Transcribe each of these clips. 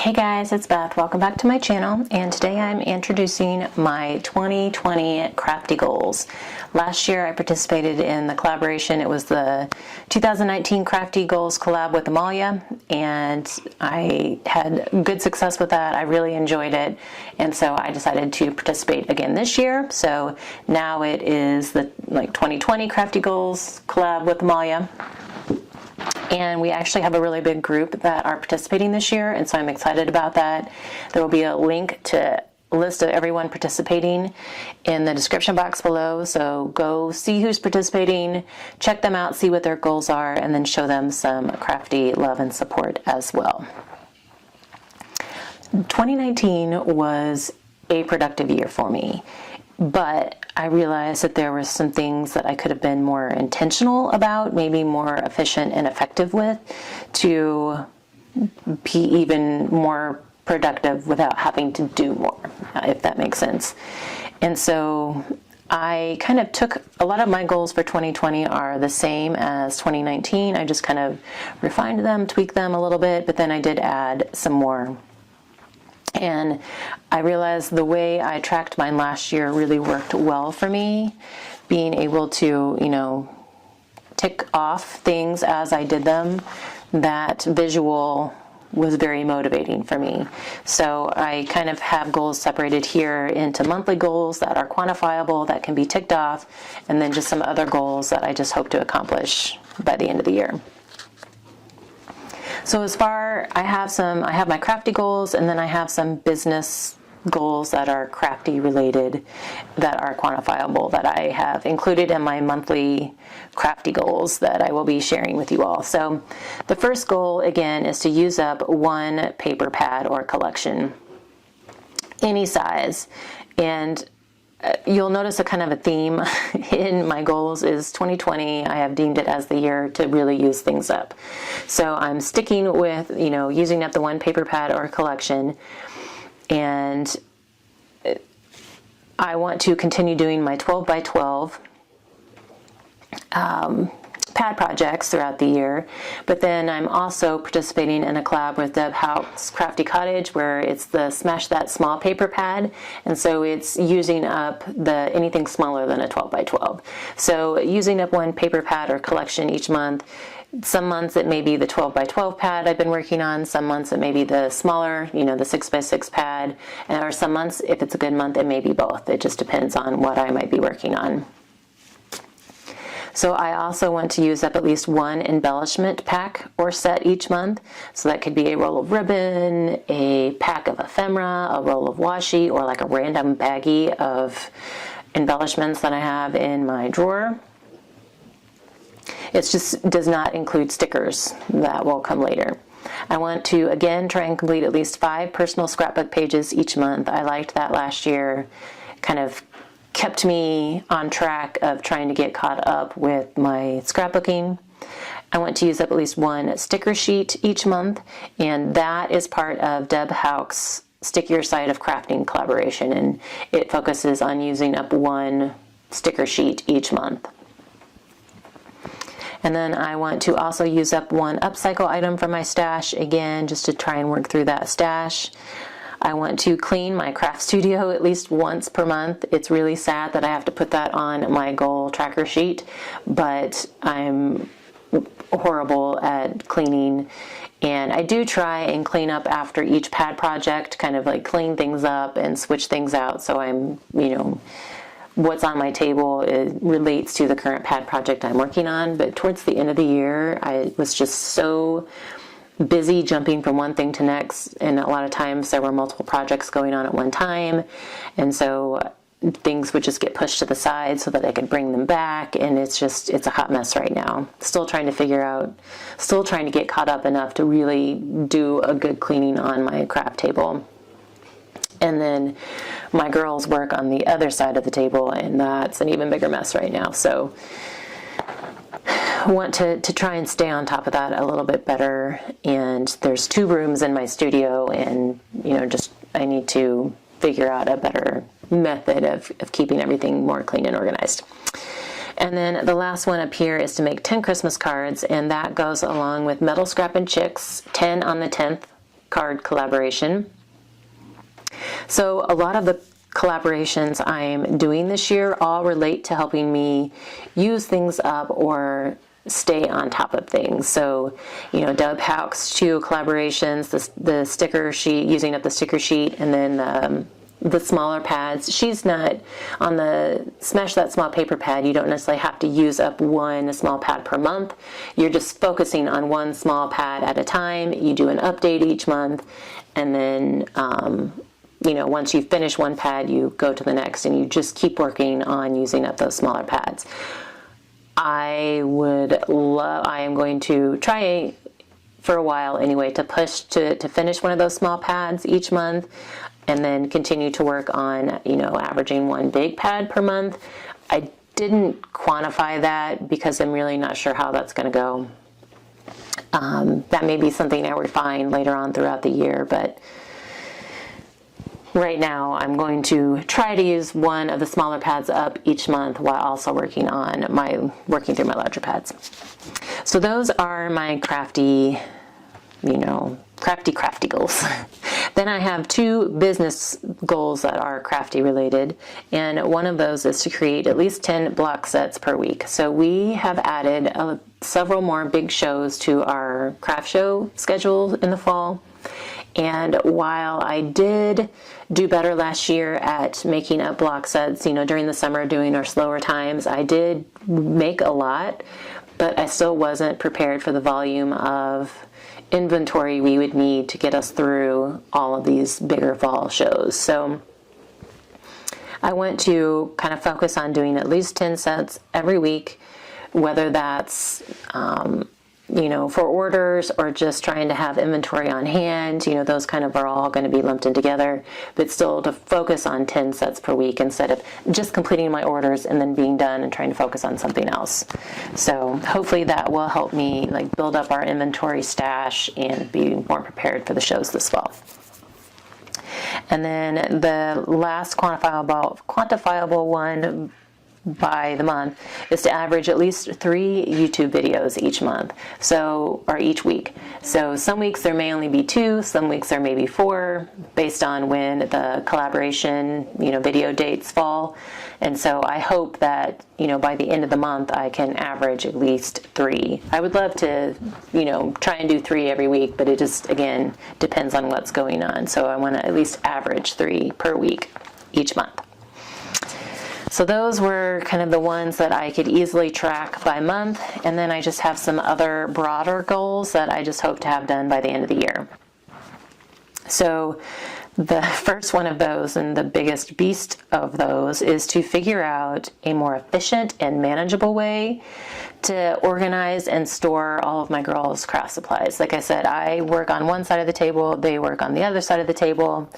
Hey guys, it's Beth. Welcome back to my channel, and today I'm introducing my 2020 crafty goals. Last year I participated in the collaboration. It was the 2019 Crafty Goals collab with Amalia, and I had good success with that. I really enjoyed it, and so I decided to participate again this year. So now it is the 2020 Crafty Goals collab with Amalia. And we actually have a really big group that are participating this year, and so I'm excited about that. There will be a link to a list of everyone participating in the description box below, so go see who's participating, check them out, see what their goals are, and then show them some crafty love and support as well. 2019 was a productive year for me, but I realized that there were some things that I could have been more intentional about, maybe more efficient and effective with, to be even more productive without having to do more, if that makes sense. And so I kind of took a lot of my goals for 2020 are the same as 2019. I just kind of refined them, tweaked them a little bit, but then I did add some more. And I realized the way I tracked mine last year really worked well for me, being able to, tick off things as I did them. That visual was very motivating for me. So I kind of have goals separated here into monthly goals that are quantifiable, that can be ticked off, and then just some other goals that I just hope to accomplish by the end of the year. So I have my crafty goals, and then I have some business goals that are crafty related, that are quantifiable, that I have included in my monthly crafty goals that I will be sharing with you all. So the first goal, again, is to use up one paper pad or collection, any size. And you'll notice a kind of a theme in my goals is 2020. I have deemed it as the year to really use things up. So I'm sticking with, using up the one paper pad or collection, and I want to continue doing my 12 by 12 pad projects throughout the year, but then I'm also participating in a collab with Deb Houck's Crafty Cottage, where it's the Smash That Small paper pad, and so it's using up anything smaller than a 12 by 12. So using up one paper pad or collection each month. Some months it may be the 12 by 12 pad I've been working on, some months it may be the smaller, the 6 by 6 pad, or some months, if it's a good month, it may be both. It just depends on what I might be working on. So I also want to use up at least one embellishment pack or set each month. So that could be a roll of ribbon, a pack of ephemera, a roll of washi, or like a random baggie of embellishments that I have in my drawer. It just does not include stickers. That will come later. I want to, again, try and complete at least 5 personal scrapbook pages each month. I liked that last year. Kind of kept me on track of trying to get caught up with my scrapbooking. I want to use up at least one sticker sheet each month, and that is part of Deb Houck's Stick Your Side of Crafting collaboration, and it focuses on using up one sticker sheet each month. And then I want to also use up one upcycle item from my stash, again, just to try and work through that stash. I want to clean my craft studio at least once per month. It's really sad that I have to put that on my goal tracker sheet, but I'm horrible at cleaning. And I do try and clean up after each pad project, kind of like clean things up and switch things out, so I'm, what's on my table, it relates to the current pad project I'm working on. But towards the end of the year, I was just so busy jumping from one thing to next, and a lot of times there were multiple projects going on at one time, and so things would just get pushed to the side so that I could bring them back, and it's a hot mess right now. Still trying to get caught up enough to really do a good cleaning on my craft table. And then my girls work on the other side of the table, and that's an even bigger mess right now. So I want to try and stay on top of that a little bit better. And there's 2 rooms in my studio, and I need to figure out a better method of keeping everything more clean and organized. And then the last one up here is to make 10 Christmas cards, and that goes along with metal scrap and chicks, 10 on the 10th card collaboration. So a lot of the collaborations I'm doing this year all relate to helping me use things up or stay on top of things. So, Deb Houck's 2 collaborations, the sticker sheet, using up the sticker sheet, and then the smaller pads. She's not on the Smash That Small Paper pad. You don't necessarily have to use up one small pad per month. You're just focusing on one small pad at a time. You do an update each month, and then once you finish one pad, you go to the next, and you just keep working on using up those smaller pads. I am going to try for a while anyway to push to finish one of those small pads each month, and then continue to work on, averaging one big pad per month. I didn't quantify that because I'm really not sure how that's going to go. That may be something I refine later on throughout the year, but right now I'm going to try to use one of the smaller pads up each month while also working through my larger pads. So those are my crafty goals. Then I have 2 business goals that are crafty related, and one of those is to create at least 10 block sets per week. So we have added several more big shows to our craft show schedule in the fall. And while I did do better last year at making up block sets, during the summer during our slower times, I did make a lot, but I still wasn't prepared for the volume of inventory we would need to get us through all of these bigger fall shows. So I want to kind of focus on doing at least 10 sets every week, whether that's for orders or just trying to have inventory on hand. Those kind of are all going to be lumped in together, but still to focus on 10 sets per week instead of just completing my orders and then being done and trying to focus on something else. So hopefully that will help me build up our inventory stash and be more prepared for the shows this fall. And then the last quantifiable one by the month is to average at least 3 YouTube videos each month, or each week. So some weeks there may only be 2, some weeks there may be 4, based on when the collaboration, video dates fall. And so I hope that, by the end of the month I can average at least 3. I would love to, try and do 3 every week, but it just, again, depends on what's going on. So I want to at least average 3 per week each month. So those were kind of the ones that I could easily track by month, and then I just have some other broader goals that I just hope to have done by the end of the year. So the first one of those, and the biggest beast of those, is to figure out a more efficient and manageable way to organize and store all of my girls' craft supplies. Like I said, I work on one side of the table, they work on the other side of the table,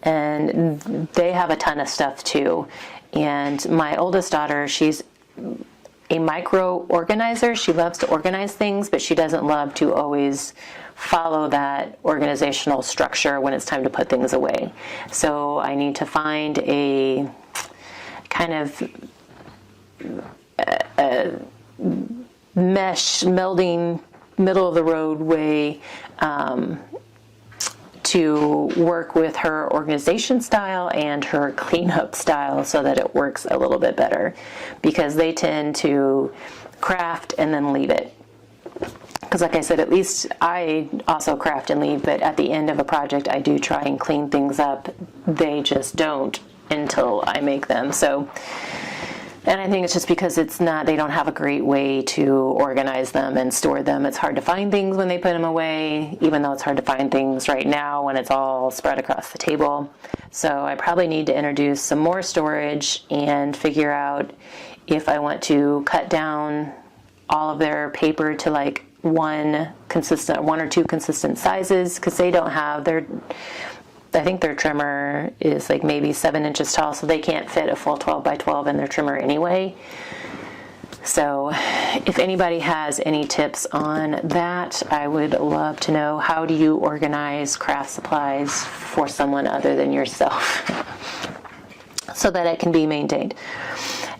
and they have a ton of stuff too. And my oldest daughter, she's a micro organizer. She loves to organize things, but she doesn't love to always follow that organizational structure when it's time to put things away. So I need to find a kind of melding, middle of the road way to work with her organization style and her cleanup style so that it works a little bit better, because they tend to craft and then leave it. Because like I said, at least I also craft and leave, but at the end of a project I do try and clean things up. They just don't until I make them. And I think it's just because they don't have a great way to organize them and store them. It's hard to find things when they put them away, even though it's hard to find things right now when it's all spread across the table. So I probably need to introduce some more storage and figure out if I want to cut down all of their paper to one or two consistent sizes, because they don't have I think their trimmer is maybe 7 inches tall, so they can't fit a full 12 by 12 in their trimmer anyway. So if anybody has any tips on that, I would love to know. How do you organize craft supplies for someone other than yourself so that it can be maintained?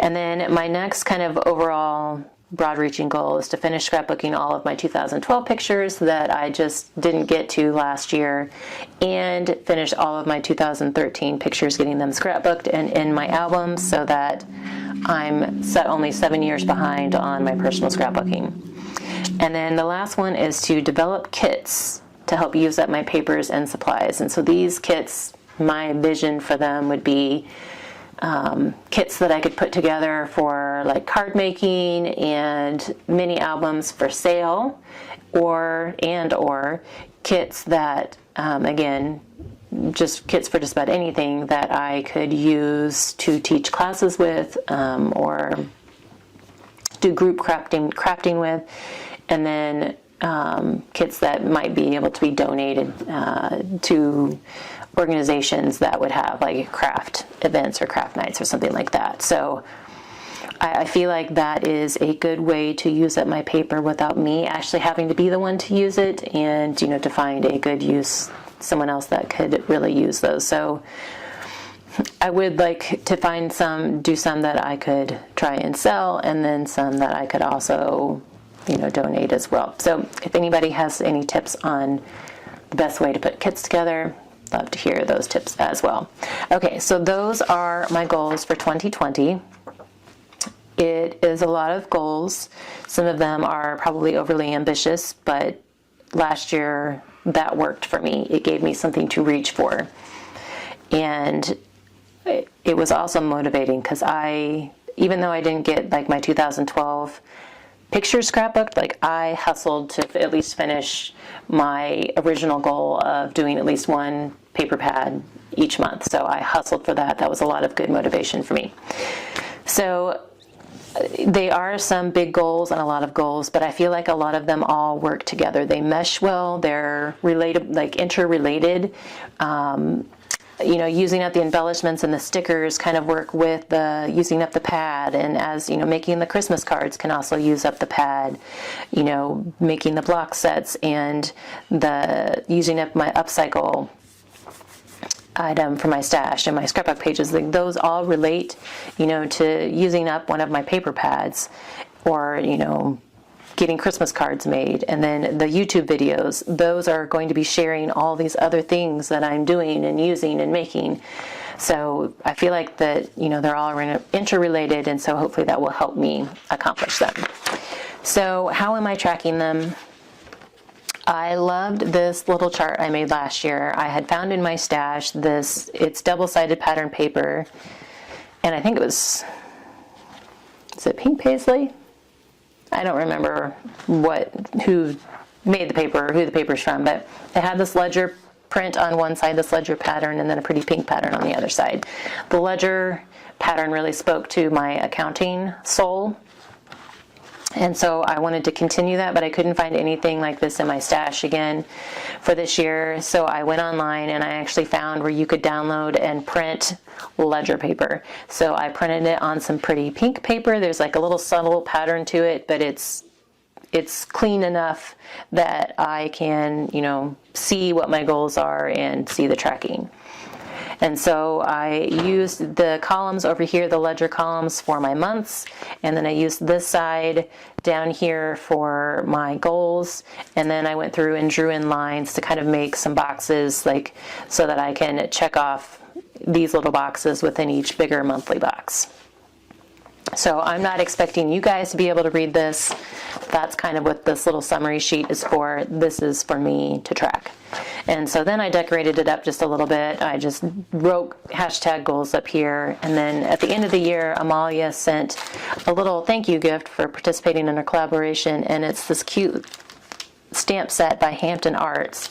And then my next kind of overall broad-reaching goal is to finish scrapbooking all of my 2012 pictures that I just didn't get to last year, and finish all of my 2013 pictures, getting them scrapbooked and in my album, so that I'm only 7 years behind on my personal scrapbooking. And then the last one is to develop kits to help use up my papers and supplies. And so these kits, my vision for them would be kits that I could put together for like card making and mini albums for sale, or kits that, again, just kits for just about anything that I could use to teach classes with, or do group crafting with, and then kits that might be able to be donated to organizations that would have like craft events or craft nights or something like that. So I feel like that is a good way to use up my paper without me actually having to be the one to use it, and to find a good use, someone else that could really use those. So I would like to find do some that I could try and sell, and then some that I could also donate as well. So if anybody has any tips on the best way to put kits together, love to hear those tips as well. Okay, so those are my goals for 2020. It is a lot of goals. Some of them are probably overly ambitious, but last year that worked for me. It gave me something to reach for. And it was also motivating because even though I didn't get like my 2012 pictures scrapbooked, like I hustled to at least finish my original goal of doing at least one paper pad each month. So I hustled for that. That was a lot of good motivation for me. So they are some big goals and a lot of goals, but I feel like a lot of them all work together. They mesh well. They're related, like interrelated. Using up the embellishments and the stickers kind of work with the using up the pad, and as making the Christmas cards can also use up the pad. Making the block sets and the using up my upcycle item for my stash and my scrapbook pages, like those all relate, to using up one of my paper pads, or getting Christmas cards made. And then the YouTube videos, those are going to be sharing all these other things that I'm doing and using and making. So I feel like that, they're all interrelated, and so hopefully that will help me accomplish them. So how am I tracking them? I loved this little chart I made last year. I had found in my stash it's double-sided pattern paper, and I think is it pink paisley? I don't remember who made the paper or who the paper's from, but it had this ledger print on one side, this ledger pattern, and then a pretty pink pattern on the other side. The ledger pattern really spoke to my accounting soul, and so I wanted to continue that, but I couldn't find anything like this in my stash again for this year. So I went online and I actually found where you could download and print ledger paper. So I printed it on some pretty pink paper. There's like a little subtle pattern to it, but it's clean enough that I can, see what my goals are and see the tracking. And so I used the columns over here, the ledger columns, for my months, and then I used this side down here for my goals, and then I went through and drew in lines to kind of make some boxes, so that I can check off these little boxes within each bigger monthly box. So I'm not expecting you guys to be able to read this. That's kind of what this little summary sheet is for. This is for me to track. And so then I decorated it up just a little bit. I just wrote hashtag goals up here. And then at the end of the year, Amalia sent a little thank you gift for participating in our collaboration. And it's this cute stamp set by Hampton Arts.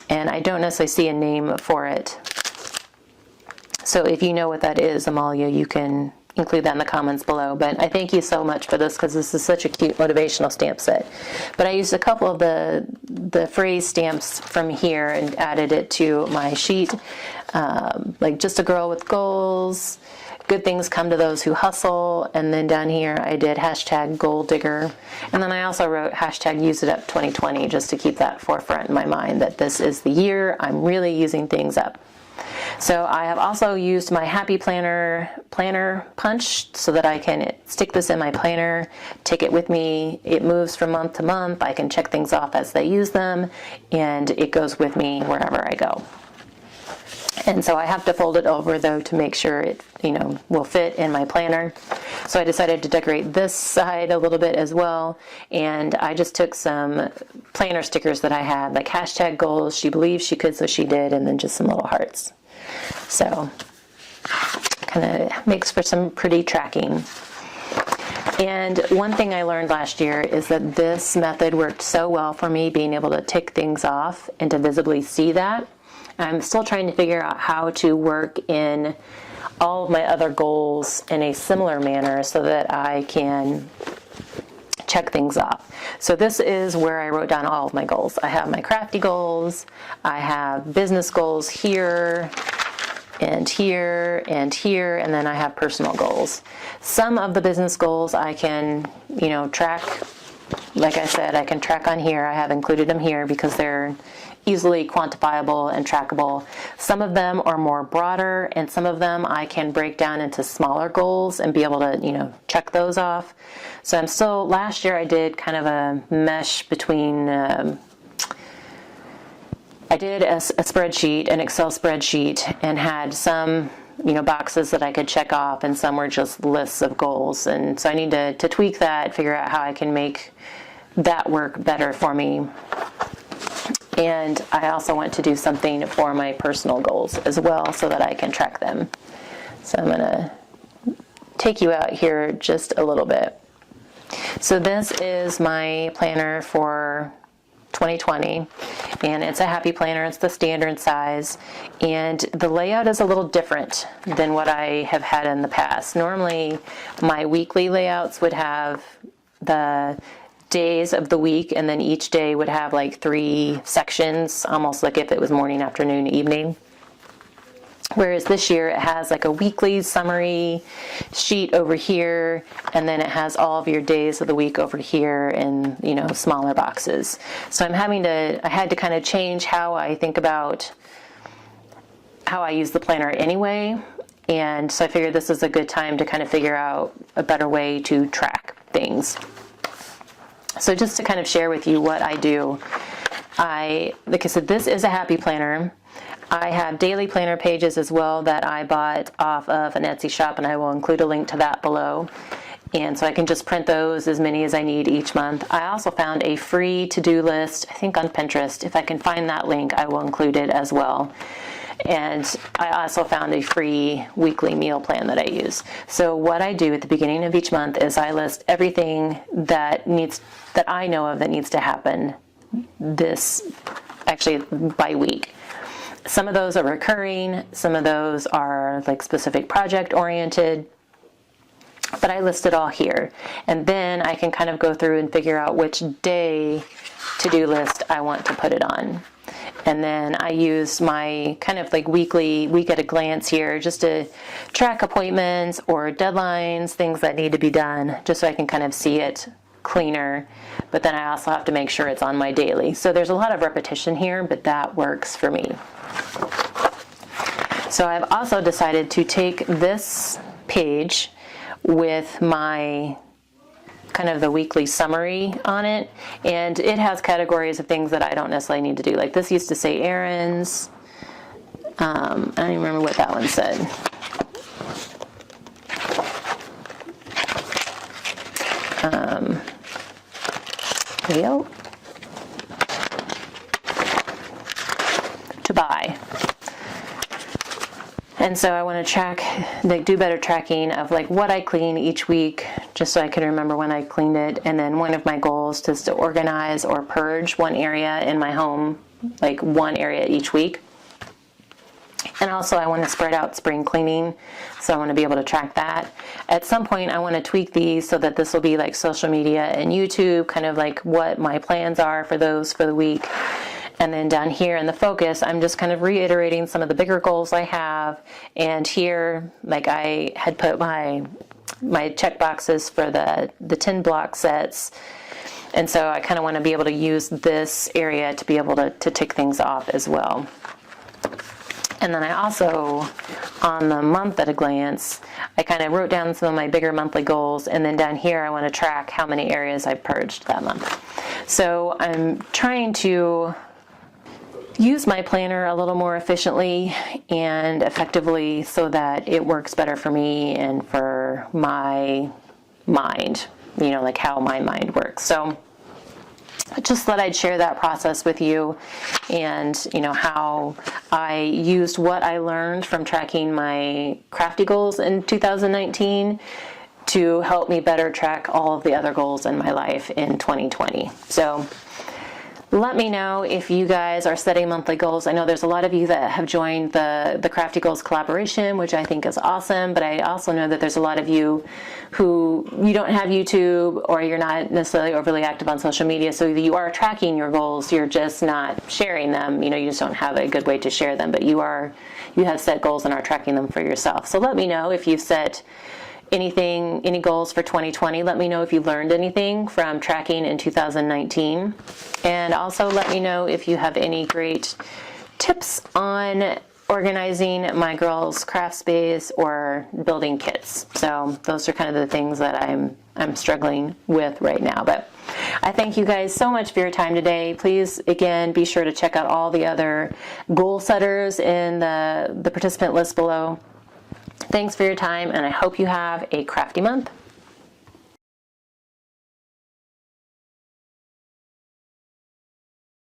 And I don't necessarily see a name for it. So if you know what that is, Amalia, you can include that in the comments below. But I thank you so much for this, because this is such a cute motivational stamp set. But I used a couple of the phrase stamps from here and added it to my sheet, like just a girl with goals, good things come to those who hustle, and then down here I did hashtag goal digger, and then I also wrote hashtag use it up 2020, just to keep that forefront in my mind that this is the year I'm really using things up. So I have also used my Happy Planner punch so that I can stick this in my planner, take it with me. It moves from month to month. I can check things off as I use them, and it goes with me wherever I go. And so I have to fold it over though to make sure it, will fit in my planner. So I decided to decorate this side a little bit as well. And I just took some planner stickers that I had, like hashtag goals, she believed she could, so she did, and then just some little hearts. So kind of makes for some pretty tracking. And one thing I learned last year is that this method worked so well for me, being able to tick things off and to visibly see that. I'm still trying to figure out how to work in all of my other goals in a similar manner so that I can check things off. So this is where I wrote down all of my goals. I have my crafty goals, I have business goals here, and here, and here, and then I have personal goals. Some of the business goals I can, track. Like I said, I can track on here. I have included them here because they're easily quantifiable and trackable. Some of them are more broader, and some of them I can break down into smaller goals and be able to, check those off. So I'm still, last year I did kind of a mesh between, I did a spreadsheet, an Excel spreadsheet, and had some, boxes that I could check off, and some were just lists of goals. And so I need to tweak that, figure out how I can make that work better for me. And I also want to do something for my personal goals as well so that I can track them. So I'm going to take you out here just a little bit. So this is my planner for 2020, and it's a Happy Planner. It's the standard size, and the layout is a little different than what I have had in the past. Normally my weekly layouts would have the days of the week, and then each day would have like 3 sections, almost like if it was morning, afternoon, evening. Whereas this year it has like a weekly summary sheet over here, and then it has all of your days of the week over here in, smaller boxes. So I had to kind of change how I think about how I use the planner anyway. And so I figured this is a good time to kind of figure out a better way to track things. So just to kind of share with you what I do, like I said, this is a Happy Planner. I have daily planner pages as well that I bought off of an Etsy shop, and I will include a link to that below. And so I can just print those, as many as I need each month. I also found a free to-do list, I think on Pinterest. If I can find that link, I will include it as well. And I also found a free weekly meal plan that I use. So what I do at the beginning of each month is I list everything that I know of that needs to happen by week. Some of those are recurring, some of those are like specific project oriented, but I list it all here. And then I can kind of go through and figure out which day to-do list I want to put it on. And then I use my kind of like weekly, week at a glance here, just to track appointments or deadlines, things that need to be done, just so I can kind of see it cleaner. But then I also have to make sure it's on my daily. So there's a lot of repetition here, but that works for me. So I've also decided to take this page with my kind of the weekly summary on it, and it has categories of things that I don't necessarily need to do. Like this used to say errands. I don't even remember what that one said. Video to buy. And so I want to do better tracking of like what I clean each week, just so I can remember when I cleaned it. And then one of my goals is to organize or purge one area in my home, like one area each week. And also I want to spread out spring cleaning, so I want to be able to track that. At some point I want to tweak these so that this will be like social media and YouTube, kind of like what my plans are for those for the week. And then down here in the focus, I'm just kind of reiterating some of the bigger goals I have. And here, like I had put my check boxes for the 10 block sets. And so I kind of want to be able to use this area to be able to tick things off as well. And then I also, on the month at a glance, I kind of wrote down some of my bigger monthly goals, and then down here I want to track how many areas I purged that month. So I'm trying to use my planner a little more efficiently and effectively so that it works better for me and for my mind, like how my mind works. So I just thought I'd share that process with you, and how I used what I learned from tracking my crafty goals in 2019 to help me better track all of the other goals in my life in 2020. So let me know if you guys are setting monthly goals. I know there's a lot of you that have joined the Crafty Goals collaboration, which I think is awesome, but I also know that there's a lot of you who you don't have YouTube, or you're not necessarily overly active on social media, so you are tracking your goals, you're just not sharing them. You just don't have a good way to share them, but you have set goals and are tracking them for yourself. So let me know if you've set any goals for 2020. Let me know if you learned anything from tracking in 2019. And also let me know if you have any great tips on organizing my girls' craft space or building kits. So those are kind of the things that I'm struggling with right now. But I thank you guys so much for your time today. Please, again, be sure to check out all the other goal setters in the participant list below. Thanks for your time, and I hope you have a crafty month.